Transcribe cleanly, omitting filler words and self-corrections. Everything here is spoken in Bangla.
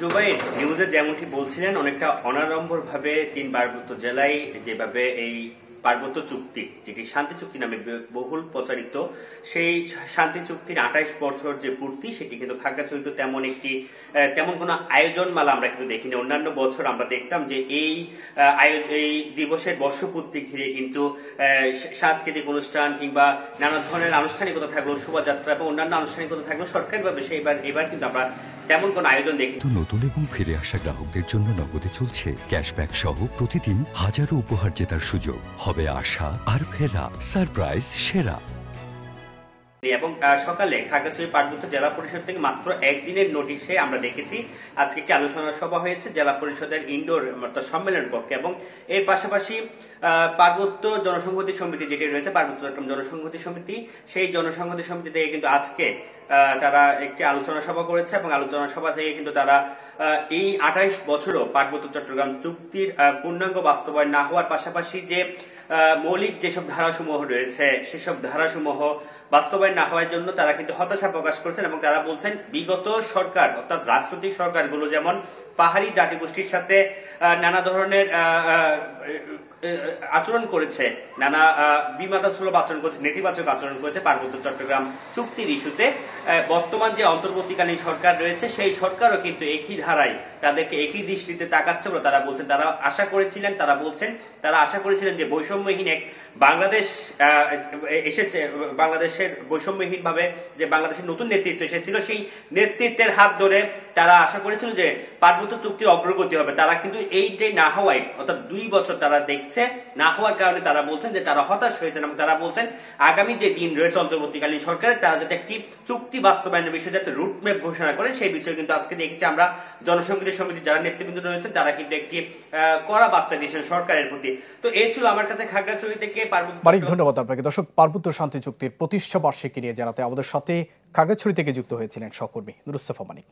জুবাইর নিউজে যেমনটি বলছিলেন, অনেকটা অনাড়ম্বরভাবে ৩ পার্বত্য জেলায় যেভাবে এই পার্বত্য চুক্তি, যেটি শান্তি চুক্তি নামে বহুল প্রচারিত, সেই শান্তি চুক্তির ২৮ বছর যে পূর্তি, সেটি কিন্তু খাগড়াছড়িতে তেমন কোনো আয়োজন মালা আমরা কিন্তু দেখিনি। অন্যান্য বছর আমরা দেখতাম যে এই দিবসের বর্ষপূর্তি ঘিরে কিন্তু সাংস্কৃতিক অনুষ্ঠান কিংবা নানা ধরনের আনুষ্ঠানিকতা থাকলো, শোভাযাত্রা এবং অন্যান্য আনুষ্ঠানিকতা থাকলো সরকারিভাবে। এবার কিন্তু আমরা তেমন কোন আয়োজন দেখি। নতুন এবং ফিরে আসা গ্রাহকদের জন্য নগদে চলছে ক্যাশব্যাক সহ প্রতিদিন হাজারো উপহার জেতার সুযোগ। হবে আশা আর ফেরা, সারপ্রাইজ সেরা। এবং সকালে খাগড়াছড়ি পার্বত্য জেলা পরিষদ থেকে মাত্র একদিনের নোটিশে আমরা দেখেছি আজকে একটি আলোচনা সভা হয়েছে জেলা পরিষদের ইনডোর সম্মেলনের পক্ষে। এবং এর পাশাপাশি পার্বত্য জনসংহতি সমিতি যেটি রয়েছে, পার্বত্য চট্টগ্রাম জনসংহতি সমিতি, সেই জনসংহতি সমিতি থেকে কিন্তু আজকে তারা একটি আলোচনা সভা করেছে এবং আলোচনা সভা থেকে কিন্তু তারা এই ২৮ বছরও পার্বত্য চট্টগ্রাম চুক্তির পূর্ণাঙ্গ বাস্তবায়ন না হওয়ার পাশাপাশি যে মৌলিক যেসব ধারাসমূহ রয়েছে সেসব ধারাসমূহ বাস্তবায়ন না হওয়ার জন্য তারা কিন্তু হতাশা প্রকাশ করছেন। এবং তারা বলছেন বিগত সরকার অর্থাৎ রাজনৈতিক সরকারগুলো যেমন পাহাড়ি জাতিগোষ্ঠীর সাথে নানা ধরনের আচরণ করেছে, নানা বিমাতাসুলভ আচরণ করেছে, নেতিবাচক আচরণ করেছে পার্বত্য চট্টগ্রাম চুক্তির ইস্যুতে, বর্তমান যে অন্তর্বর্তীকালীন সরকার রয়েছে সেই সরকারও কিন্তু একই ধারায় তাদেরকে একই দৃষ্টিতে তাকাচ্ছে বলে তারা বলছেন। তারা আশা করেছিলেন যে বৈষম্যহীন এক বাংলাদেশ এসেছে, বাংলাদেশের বৈষম্যহীন ভাবে যে বাংলাদেশের নতুন নেতৃত্ব এসেছিল, সেই নেতৃত্বের হাত ধরে তারা আশা করেছিল যে পার্বত্য চুক্তির অগ্রগতি হবে। তারা কিন্তু এইটাই না হওয়ায়, অর্থাৎ ২ বছর তারা দেখছে না হওয়ার কারণে তারা বলছেন যে তারা হতাশ হয়েছেন এবং তারা বলছেন আগামী যে দিন রয়েছে অন্তর্বর্তীকালীন সরকারের, তারা যাতে একটি চুক্তি বাস্তবায়নের বিষয়ে যাতে রুটম্যাপ ঘোষণা করে সেই বিষয়ে কিন্তু আজকে দেখেছি আমরা জনসংহতি সমিতির যারা নেতৃবৃন্দ রয়েছেন তারা কিন্তু একটি কড়া বার্তা দিয়েছেন সরকারের প্রতি। তো এই ছিল আমার কাছে খাগড়াছড়ি থেকে পার্বত্য। ধন্যবাদ আপনাকে। দর্শক, পার্বত্য শান্তি চুক্তির প্রতিষ্ঠা বার্ষিকী নিয়ে জানাতে আমাদের সাথে খাগড়াছড়ি থেকে যুক্ত হয়েছিলেন সহকর্মী নুরুস্তফা মানিক।